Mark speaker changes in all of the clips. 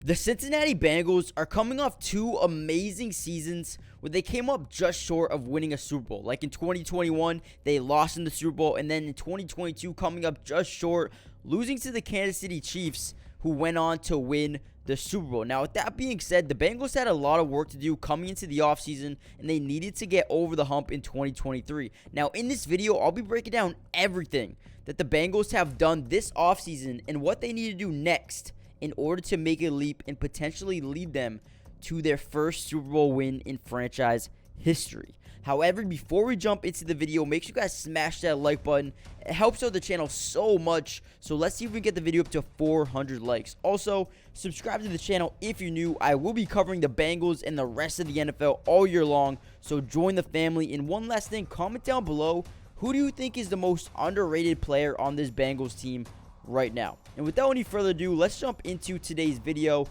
Speaker 1: The Cincinnati Bengals are coming off two amazing seasons where they came up just short of winning a Super Bowl. Like in 2021, they lost in the Super Bowl, and then in 2022, coming up just short, losing to the Kansas City Chiefs, who went on to win the Super Bowl. Now, with that being said, the Bengals had a lot of work to do coming into the offseason, and they needed to get over the hump in 2023. Now, in this video, I'll be breaking down everything that the Bengals have done this offseason and what they need to do next in order to make a leap and potentially lead them to their first Super Bowl win in franchise history. However, before we jump into the video, make sure you guys smash that like button. It helps out the channel so much. So let's see if we can get the video up to 400 likes. Also, subscribe to the channel if you're new. I will be covering the Bengals and the rest of the NFL all year long. So join the family. And one last thing, comment down below, who do you think is the most underrated player on this Bengals team right now? And without any further ado, let's jump into today's video.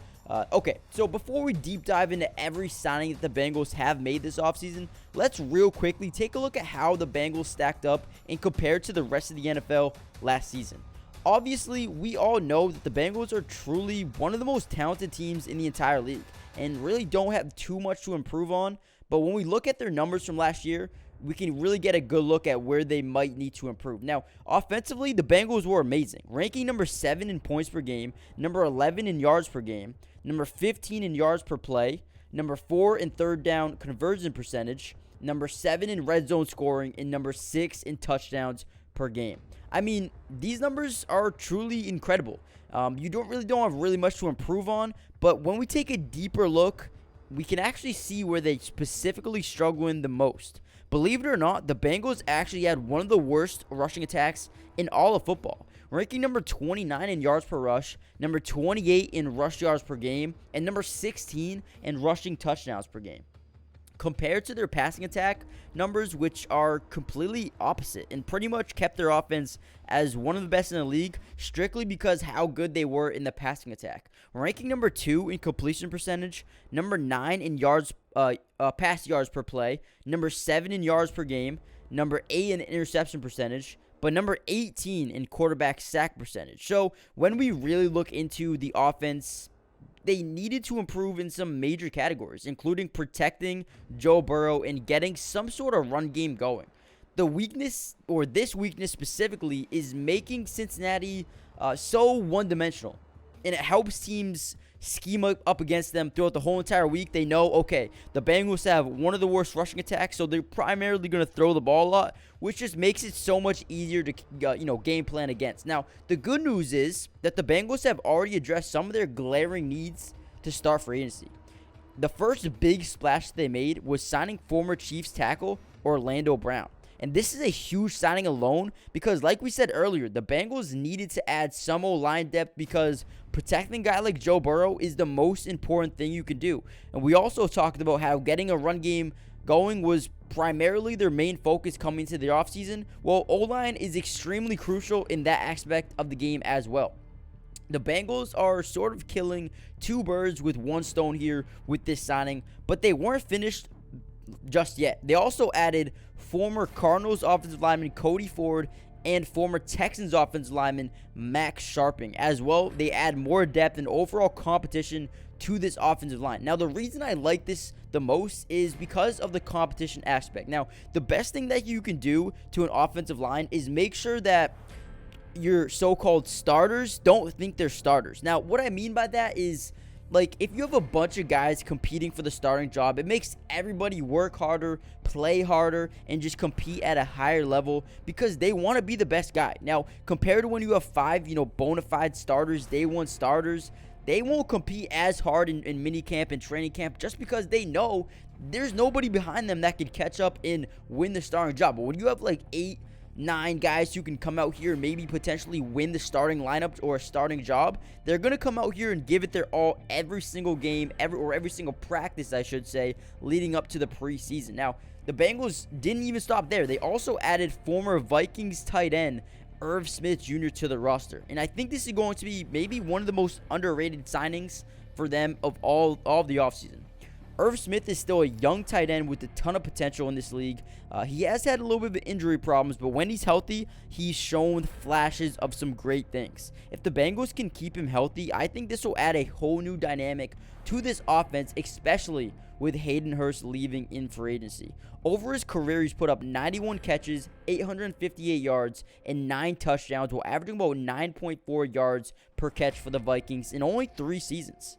Speaker 1: Okay, so before we deep dive into every signing that the Bengals have made this offseason, let's real quickly take a look at how the Bengals stacked up and compared to the rest of the NFL last season. Obviously, we all know that the Bengals are truly one of the most talented teams in the entire league and really don't have too much to improve on. But when we look at their numbers from last year, we can really get a good look at where they might need to improve. Now, offensively, the Bengals were amazing, ranking number 7 in points per game, number 11 in yards per game, number 15 in yards per play, number 4 in third down conversion percentage, number 7 in red zone scoring, and number 6 in touchdowns per game. I mean, these numbers are truly incredible. You don't have really much to improve on, but when we take a deeper look, we can actually see where they specifically struggle in the most. Believe it or not, the Bengals actually had one of the worst rushing attacks in all of football, ranking number 29 in yards per rush, number 28 in rush yards per game, and number 16 in rushing touchdowns per game. Compared to their passing attack numbers, which are completely opposite and pretty much kept their offense as one of the best in the league strictly because how good they were in the passing attack. Ranking number 2 in completion percentage, number 9 in yards pass yards per play, number 7 in yards per game, number 8 in interception percentage, but number 18 in quarterback sack percentage. So when we really look into the offense, they needed to improve in some major categories, including protecting Joe Burrow and getting some sort of run game going. The weakness, or this weakness specifically, is making Cincinnati so one-dimensional, and it helps teams scheme up against them throughout the whole entire week. They know, okay, the Bengals have one of the worst rushing attacks, so they're primarily going to throw the ball a lot, which just makes it so much easier to game plan against. Now, the good news is that the Bengals have already addressed some of their glaring needs to start free agency. The first big splash they made was signing former Chiefs tackle Orlando Brown. And this is a huge signing alone because, like we said earlier, the Bengals needed to add some O-line depth because protecting a guy like Joe Burrow is the most important thing you can do. And we also talked about how getting a run game going was primarily their main focus coming into the offseason. Well, O-line is extremely crucial in that aspect of the game as well. The Bengals are sort of killing two birds with one stone here with this signing, but they weren't finished just yet. They also added former Cardinals offensive lineman Cody Ford and former Texans offensive lineman Max Sharping. As well, they add more depth and overall competition to this offensive line. Now, the reason I like this the most is because of the competition aspect. Now, the best thing that you can do to an offensive line is make sure that your so-called starters don't think they're starters. Now, what I mean by that is, like, if you have a bunch of guys competing for the starting job, it makes everybody work harder, play harder, and just compete at a higher level because they want to be the best guy. Now, compared to when you have 5, bona fide starters, day one starters, they won't compete as hard in minicamp and training camp just because they know there's nobody behind them that could catch up and win the starting job. But when you have like 8, 9 guys who can come out here and maybe potentially win the starting lineup or a starting job, they're going to come out here and give it their all every single game, every single practice, I should say, leading up to the preseason. Now, the Bengals didn't even stop there. They also added former Vikings tight end Irv Smith Jr. to the roster. And I think this is going to be maybe one of the most underrated signings for them of all of the offseason. Irv Smith is still a young tight end with a ton of potential in this league. He has had a little bit of injury problems, but when he's healthy, he's shown flashes of some great things. If the Bengals can keep him healthy, I think this will add a whole new dynamic to this offense, especially with Hayden Hurst leaving in free agency. Over his career, he's put up 91 catches, 858 yards, and 9 touchdowns, while averaging about 9.4 yards per catch for the Vikings in only 3 seasons.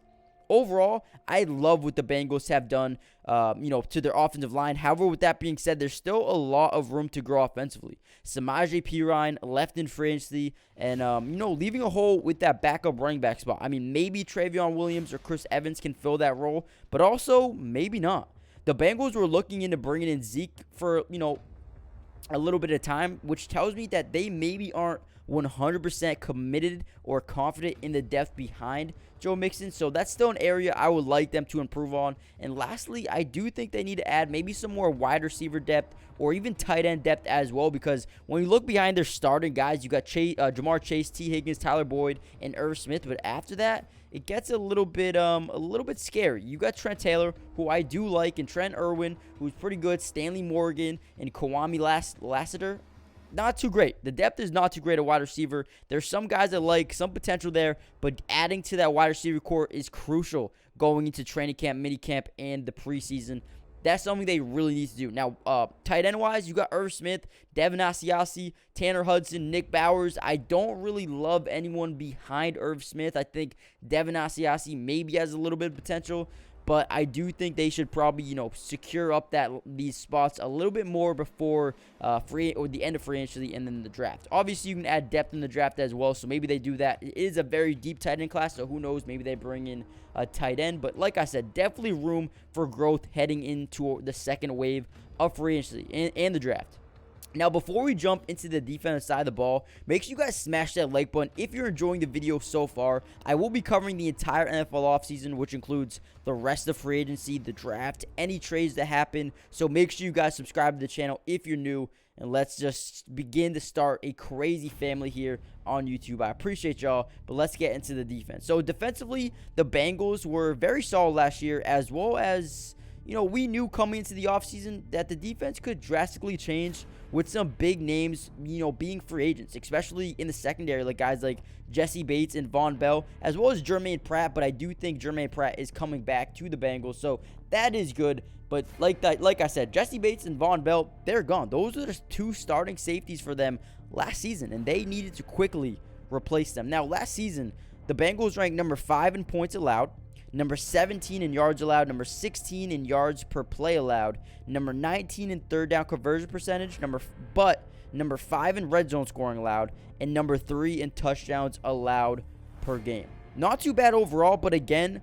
Speaker 1: Overall, I love what the Bengals have done, to their offensive line. However, with that being said, there's still a lot of room to grow offensively. Samaje Perine left in free agency, and leaving a hole with that backup running back spot. I mean, maybe Travion Williams or Chris Evans can fill that role, but also maybe not. The Bengals were looking into bringing in Zeke for a little bit of time, which tells me that they maybe aren't 100% committed or confident in the depth behind Joe Mixon. So that's still an area I would like them to improve on. And lastly, I do think they need to add maybe some more wide receiver depth or even tight end depth as well, because when you look behind their starting guys, you got Jamar Chase, T. Higgins, Tyler Boyd, and Irv Smith. But after that, it gets a little bit scary. You got Trent Taylor, who I do like, and Trent Irwin, who's pretty good, Stanley Morgan, and Kwame Lassiter. Not too great. The depth is not too great at wide receiver. There's some guys that like some potential there, but adding to that wide receiver core is crucial going into training camp, mini camp, and the preseason. That's something they really need to do. Now, tight end-wise, you got Irv Smith, Devin Asiasi, Tanner Hudson, Nick Bowers. I don't really love anyone behind Irv Smith. I think Devin Asiasi maybe has a little bit of potential, but I do think they should probably, secure up these spots a little bit more before the end of free agency and then the draft. Obviously, you can add depth in the draft as well, so maybe they do that. It is a very deep tight end class, so who knows? Maybe they bring in a tight end. But like I said, definitely room for growth heading into the second wave of free agency and the draft. Now, before we jump into the defensive side of the ball, make sure you guys smash that like button if you're enjoying the video so far. I will be covering the entire NFL offseason, which includes the rest of free agency, the draft, any trades that happen. So make sure you guys subscribe to the channel if you're new, and let's just begin to start a crazy family here on YouTube. I appreciate y'all, but let's get into the defense. So defensively, the Bengals were very solid last year, as well as, we knew coming into the offseason that the defense could drastically change with some big names, being free agents, especially in the secondary, like guys like Jesse Bates and Von Bell, as well as Jermaine Pratt. But I do think Jermaine Pratt is coming back to the Bengals, so that is good. But like I said, Jesse Bates and Von Bell, they're gone. Those are the 2 starting safeties for them last season, and they needed to quickly replace them. Now, last season, the Bengals ranked number 5 in points allowed, number 17 in yards allowed, number 16 in yards per play allowed, number 19 in third down conversion percentage, number 5 in red zone scoring allowed, and number 3 in touchdowns allowed per game. Not too bad overall, but again,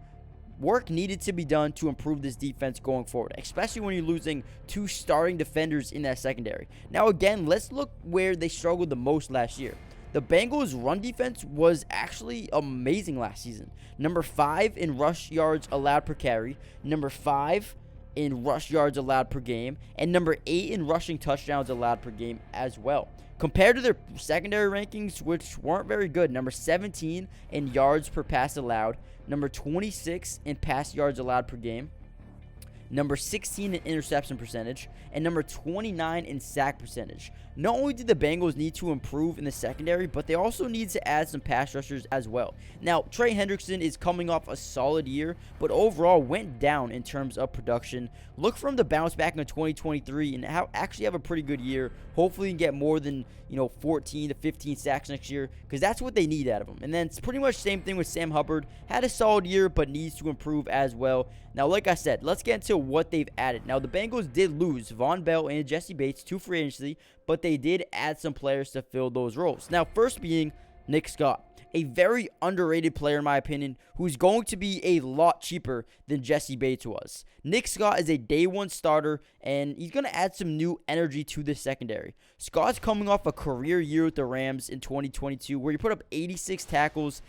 Speaker 1: work needed to be done to improve this defense going forward, especially when you're losing 2 starting defenders in that secondary. Now again, let's look where they struggled the most last year. The Bengals' run defense was actually amazing last season. Number 5 in rush yards allowed per carry, number 5 in rush yards allowed per game, and number 8 in rushing touchdowns allowed per game as well. Compared to their secondary rankings, which weren't very good, number 17 in yards per pass allowed, number 26 in pass yards allowed per game, number 16 in interception percentage, and number 29 in sack percentage. Not only did the Bengals need to improve in the secondary, but they also need to add some pass rushers as well. Now, Trey Hendrickson is coming off a solid year, but overall went down in terms of production. Look for him to bounce back in 2023 and actually have a pretty good year. Hopefully, he can get more than 14 to 15 sacks next year, because that's what they need out of him. And then it's pretty much the same thing with Sam Hubbard. Had a solid year, but needs to improve as well. Now, like I said, let's get into what they've added. Now, the Bengals did lose Von Bell and Jesse Bates to free agency, but they did add some players to fill those roles. Now, first being Nick Scott, a very underrated player in my opinion, who's going to be a lot cheaper than Jesse Bates was. Nick Scott is a day 1 starter, and he's going to add some new energy to the secondary. Scott's coming off a career year with the Rams in 2022, where he put up 86 tackles,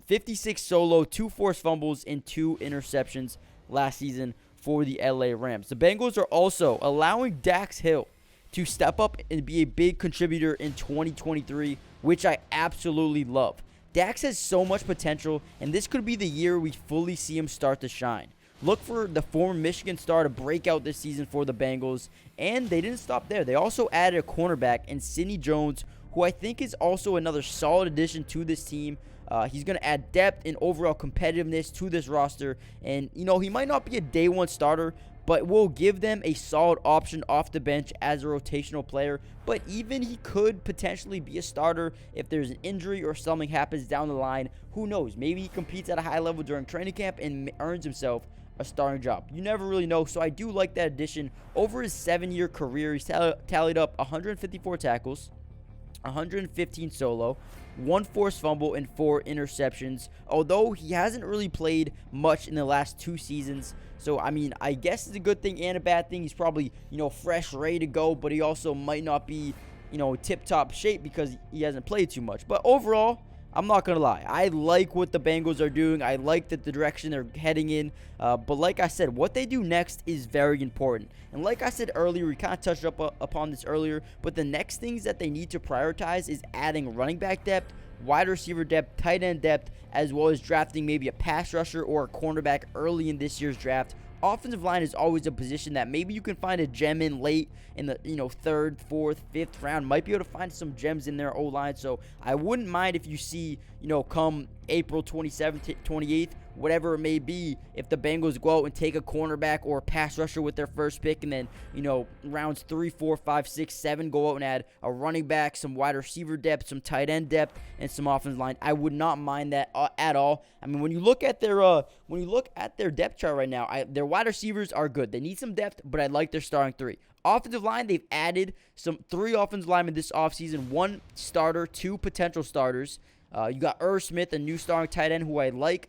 Speaker 1: 56 solo, 2 forced fumbles, and 2 interceptions last season for the LA Rams. The Bengals are also allowing Dax Hill to step up and be a big contributor in 2023, which I absolutely love. Dax has so much potential, and this could be the year we fully see him start to shine. look for the former Michigan star to break out this season for the Bengals. And they didn't stop there. They also added a cornerback in Sidney Jones, who I think is also another solid addition to this team. He's going to add depth and overall competitiveness to this roster. And, you know, he might not be a day one starter, but will give them a solid option off the bench as a rotational player. But even he could potentially be a starter if there's an injury or something happens down the line. Who knows? Maybe he competes at a high level during training camp and earns himself a starting job. You never really know, so I do like that addition. Over his 7-year career, he's tallied up 154 tackles, 115 solo, 1 forced fumble, and 4 interceptions, although he hasn't really played much in the last 2 seasons. So, I mean, I guess it's a good thing and a bad thing. He's probably, you know, fresh, ready to go, but he also might not be, you know, tip-top shape because he hasn't played too much. But overall, I'm not going to lie. I like what the Bengals are doing. I like the direction they're heading in. But like I said, what they do next is very important. And like I said earlier, we kind of touched upon this earlier, but the next things that they need to prioritize is adding running back depth, wide receiver depth, tight end depth, as well as drafting maybe a pass rusher or a cornerback early in this year's draft. Offensive line is always a position that maybe you can find a gem in late in the, you know, 3rd, 4th, 5th round. Might be able to find some gems in their O-line. So I wouldn't mind if you see, you know, come April 27th, 28th, whatever it may be, if the Bengals go out and take a cornerback or a pass rusher with their first pick, and then, you know, rounds 3, 4, 5, 6, 7, go out and add a running back, some wide receiver depth, some tight end depth, and some offensive line. I would not mind that at all. I mean, when you look at their depth chart right now, their wide receivers are good. They need some depth, but I like their starting 3. Offensive line, they've added 3 offensive linemen this offseason, 1 starter, 2 potential starters. You got Irv Smith, a new starting tight end who I like.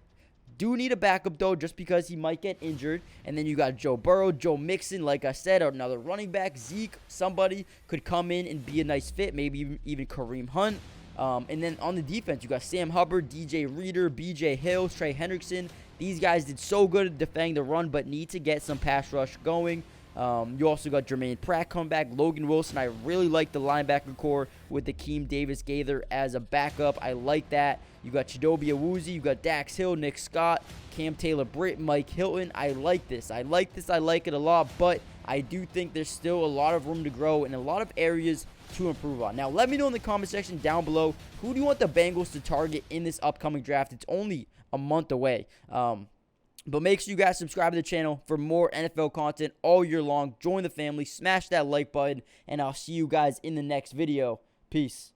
Speaker 1: Do need a backup, though, just because he might get injured. And then you got Joe Burrow, Joe Mixon, like I said, another running back. Zeke, somebody could come in and be a nice fit, maybe even Kareem Hunt. And then on the defense, you got Sam Hubbard, DJ Reader, BJ Hill, Trey Hendrickson. These guys did so good at defending the run, but need to get some pass rush going. You also got Jermaine Pratt come back, Logan Wilson. I really like the linebacker core with Akeem Davis-Gaither as a backup. I like that. You got Chidobe Awuzie, you got Dax Hill, Nick Scott, Cam Taylor-Britt, Mike Hilton. I like this. I like it a lot, but I do think there's still a lot of room to grow and a lot of areas to improve on. Now, let me know in the comment section down below, who do you want the Bengals to target in this upcoming draft? It's only a month away. But make sure you guys subscribe to the channel for more NFL content all year long. Join the family, smash that like button, and I'll see you guys in the next video. Peace.